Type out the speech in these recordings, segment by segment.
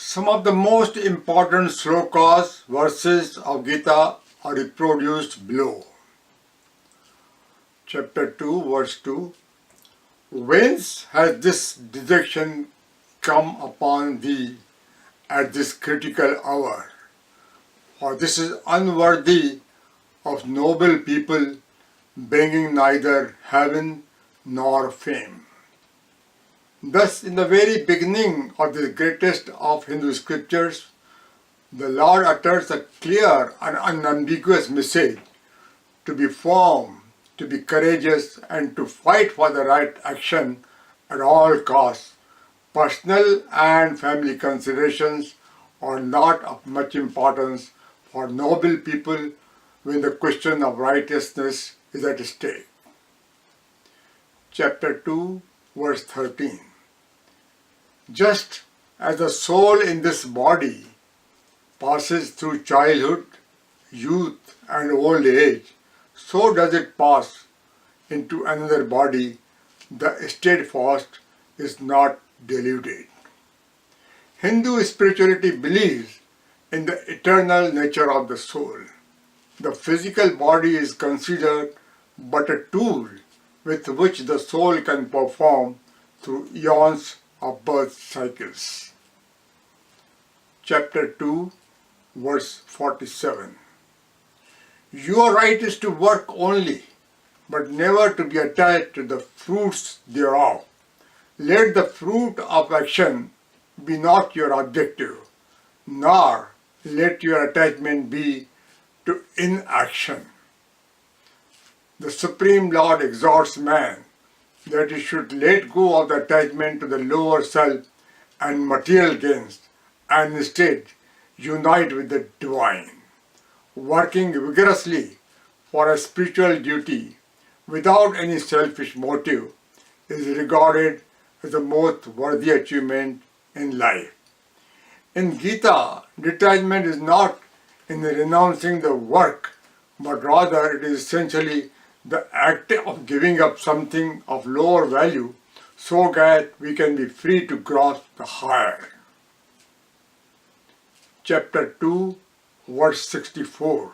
Some of the most important slokas, verses of Gita are reproduced below. Chapter 2, verse 2. Whence has this dejection come upon thee at this critical hour? For this is unworthy of noble people, bringing neither heaven nor fame. Thus, in the very beginning of the greatest of Hindu scriptures, the Lord utters a clear and unambiguous message to be firm, to be courageous, and to fight for the right action at all costs. Personal and family considerations are not of much importance for noble people when the question of righteousness is at stake. Chapter 2, verse 13. Just as the soul in this body passes through childhood, youth, and old age, so does it pass into another body. The steadfast is not deluded. Hindu spirituality believes in the eternal nature of the soul. The physical body is considered but a tool with which the soul can perform through eons of birth cycles. Chapter 2, verse 47. Your right is to work only, but never to be attached to the fruits thereof. Let the fruit of action be not your objective, nor let your attachment be to inaction. The Supreme Lord exhorts man that he should let go of the attachment to the lower self and material gains, and instead unite with the divine. Working vigorously for a spiritual duty without any selfish motive is regarded as the most worthy achievement in life. In Gita, detachment is not in renouncing the work, but rather it is essentially the act of giving up something of lower value so that we can be free to grasp the higher. Chapter 2, verse 64.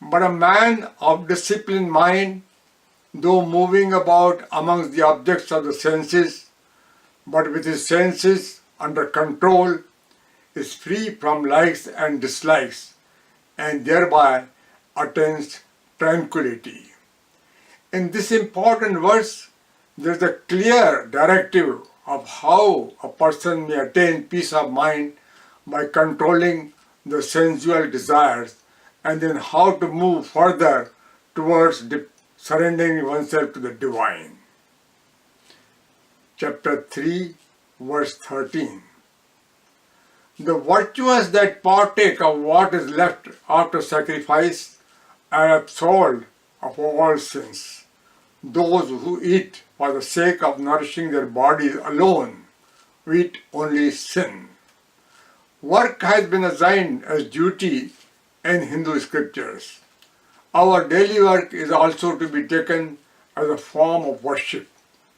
But a man of disciplined mind, though moving about amongst the objects of the senses, but with his senses under control, is free from likes and dislikes, and thereby attains tranquility. In this important verse, there is a clear directive of how a person may attain peace of mind by controlling the sensual desires, and then how to move further towards surrendering oneself to the divine. Chapter 3, verse 13. The virtuous that partake of what is left after sacrifice are absolved of all sins. Those who eat for the sake of nourishing their bodies alone eat only sin. Work has been assigned as duty in Hindu scriptures. Our daily work is also to be taken as a form of worship,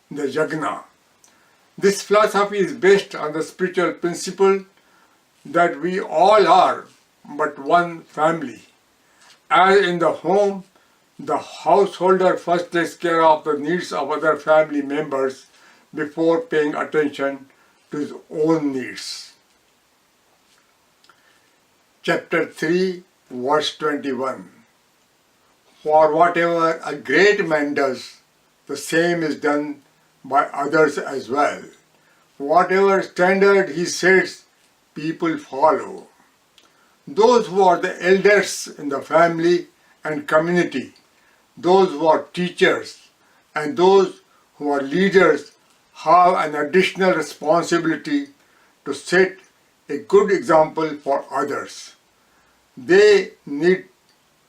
the yajna. This philosophy is based on the spiritual principle that we all are but one family. As in the home, the householder first takes care of the needs of other family members before paying attention to his own needs. Chapter 3, verse 21. For whatever a great man does, the same is done by others as well. Whatever standard he sets, people follow. Those who are the elders in the family and community, those who are teachers, and those who are leaders have an additional responsibility to set a good example for others. They need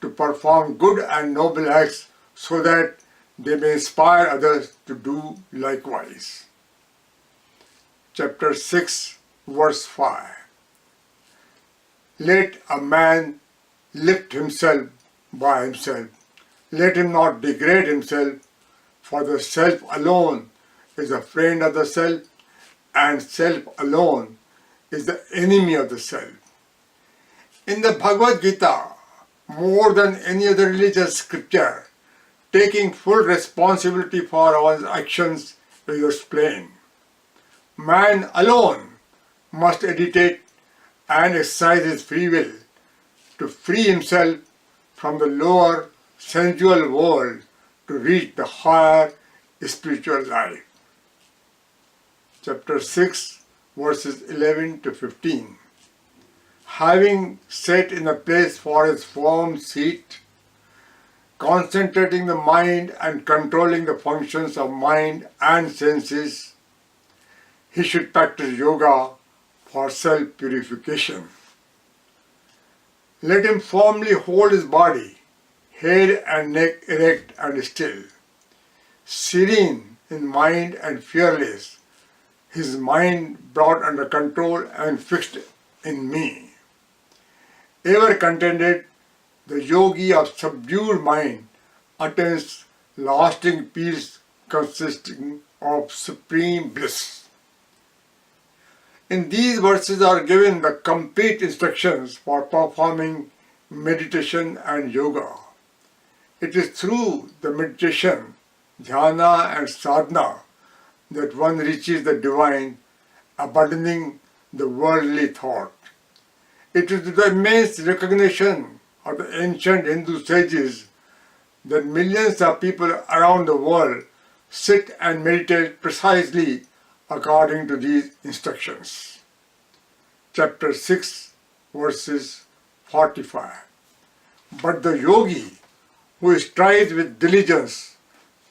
to perform good and noble acts so that they may inspire others to do likewise. Chapter 6, verse 5. Let a man lift himself by himself. Let him not degrade himself, for the self alone is a friend of the self, and self alone is the enemy of the self. In the Bhagavad Gita, more than any other religious scripture, taking full responsibility for one's actions is explained. Man alone must meditate and exercise his free will to free himself from the lower sensual world to reach the higher spiritual life. Chapter 6, verses 11 to 15. Having set in a place for his firm seat, concentrating the mind and controlling the functions of mind and senses, he should practice yoga for self-purification. Let him firmly hold his body, head and neck erect and still, serene in mind and fearless, his mind brought under control and fixed in me. Ever contented, the yogi of subdued mind attains lasting peace consisting of supreme bliss. In these verses are given the complete instructions for performing meditation and yoga. It is through the meditation, dhyana and sadhana that one reaches the divine, abandoning the worldly thought. It is the immense recognition of the ancient Hindu sages that millions of people around the world sit and meditate precisely according to these instructions. Chapter 6, verses 45. But the yogi who strives with diligence,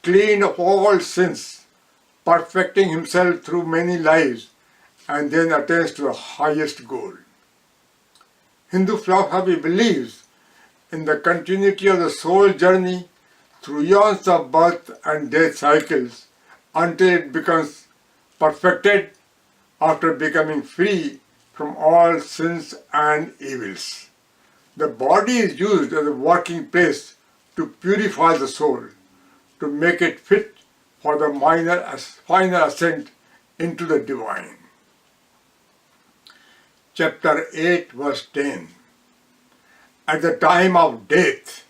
clean of all sins, perfecting himself through many lives, and then attains to the highest goal. Hindu philosophy believes in the continuity of the soul journey through eons of birth and death cycles until it becomes perfected after becoming free from all sins and evils. The body is used as a working place to purify the soul, to make it fit for the final ascent into the divine. Chapter 8, verse 10. At the time of death,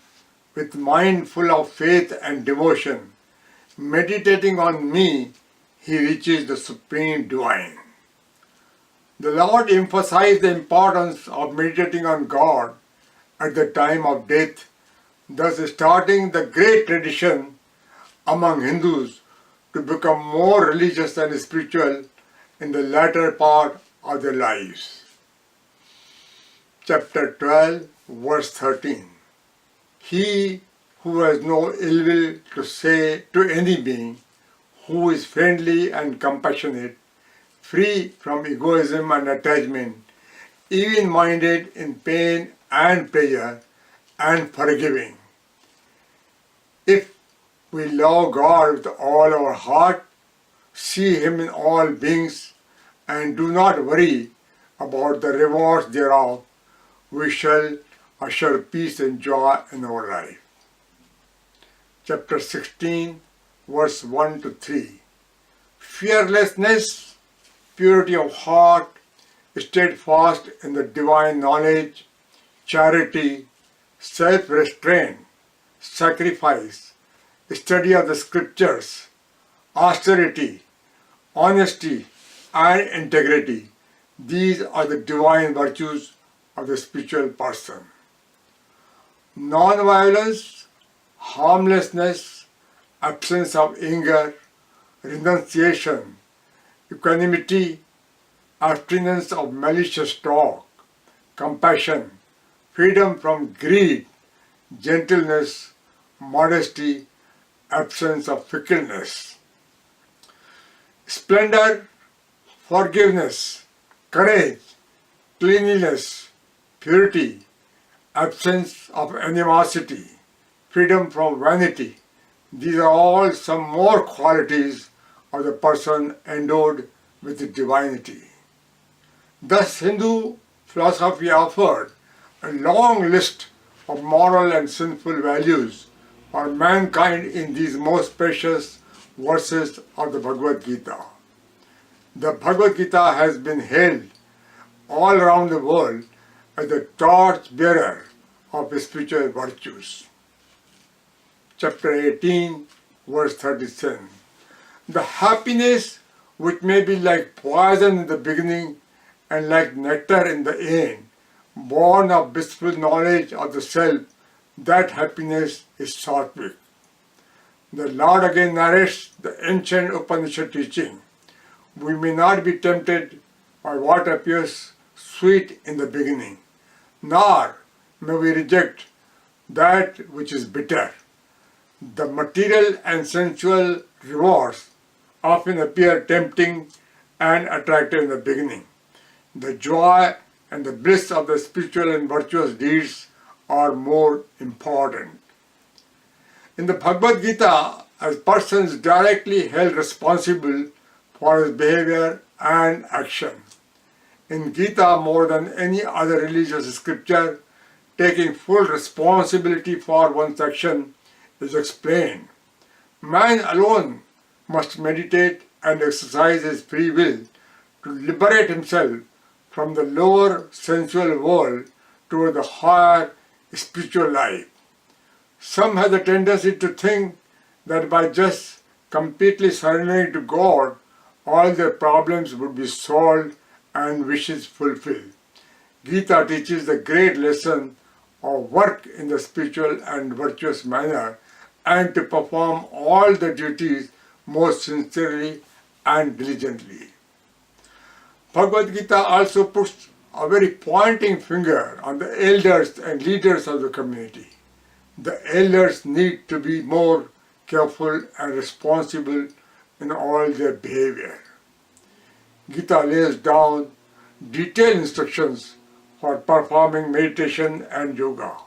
with mind full of faith and devotion, meditating on me, he reaches the supreme divine. The Lord emphasized the importance of meditating on God at the time of death, thus starting the great tradition among Hindus to become more religious and spiritual in the latter part of their lives. Chapter 12, verse 13. He who has no ill will to say to any being, who is friendly and compassionate, free from egoism and attachment, even-minded in pain and pleasure, and forgiving. If we love God with all our heart, see Him in all beings, and do not worry about the rewards thereof, we shall assure peace and joy in our life. Chapter 16, verse 1 to 3. Fearlessness, purity of heart, steadfast in the divine knowledge, charity, self-restraint, sacrifice, study of the scriptures, austerity, honesty, and integrity. These are the divine virtues of the spiritual person. Non-violence, harmlessness, absence of anger, renunciation, equanimity, abstinence of malicious talk, compassion, freedom from greed, gentleness, modesty, absence of fickleness. Splendor, forgiveness, courage, cleanliness, purity, absence of animosity, freedom from vanity. These are all some more qualities of the person endowed with the divinity. Thus, Hindu philosophy offered a long list of moral and sinful values for mankind in these most precious verses of the Bhagavad Gita. The Bhagavad Gita has been held all around the world as the torch bearer of spiritual virtues. Chapter 18, verse 37. The happiness which may be like poison in the beginning and like nectar in the end, born of blissful knowledge of the self, that happiness is sattvic. The Lord again narrates the ancient Upanishad teaching. We may not be tempted by what appears sweet in the beginning, nor may we reject that which is bitter. The material and sensual rewards often appear tempting and attractive in the beginning. The joy and the bliss of the spiritual and virtuous deeds are more important. In the Bhagavad Gita, a person is directly held responsible for his behavior and action. In Gita, more than any other religious scripture, taking full responsibility for one's action is explained. Man alone must meditate and exercise his free will to liberate himself from the lower sensual world toward the higher spiritual life. Some have the tendency to think that by just completely surrendering to God, all their problems would be solved and wishes fulfilled. Gita teaches the great lesson of work in the spiritual and virtuous manner and to perform all the duties most sincerely and diligently. Bhagavad Gita also puts a very pointing finger on the elders and leaders of the community. The elders need to be more careful and responsible in all their behavior. Gita lays down detailed instructions for performing meditation and yoga.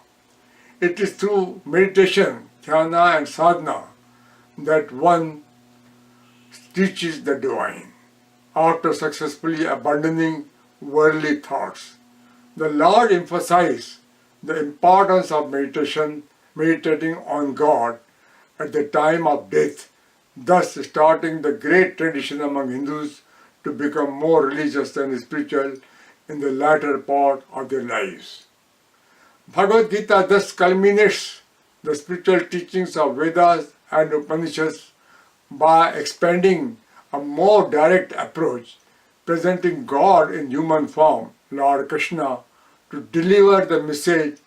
It is through meditation, dhyana and sadhana that one teaches the divine. After successfully abandoning worldly thoughts, the Lord emphasized the importance of meditating on God at the time of death, thus starting the great tradition among Hindus to become more religious and spiritual in the latter part of their lives. Bhagavad Gita thus culminates the spiritual teachings of Vedas and Upanishads by expanding a more direct approach, presenting God in human form, Lord Krishna, to deliver the message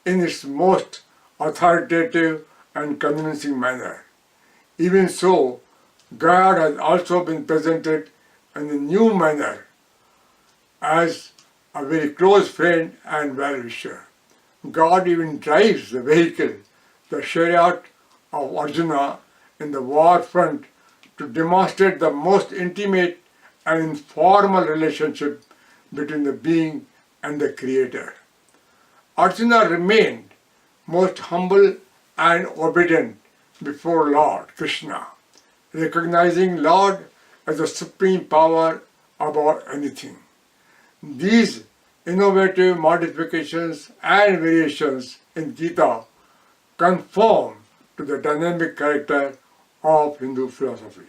in its most authoritative and convincing manner. Even so, God has also been presented in a new manner as a very close friend and well-wisher. God even drives the vehicle, the chariot of Arjuna, in the war front to demonstrate the most intimate and informal relationship between the being and the Creator. Arjuna remained most humble and obedient before Lord Krishna, recognizing Lord as the supreme power above anything. These innovative modifications and variations in Gita conform to the dynamic character of Hindu philosophy.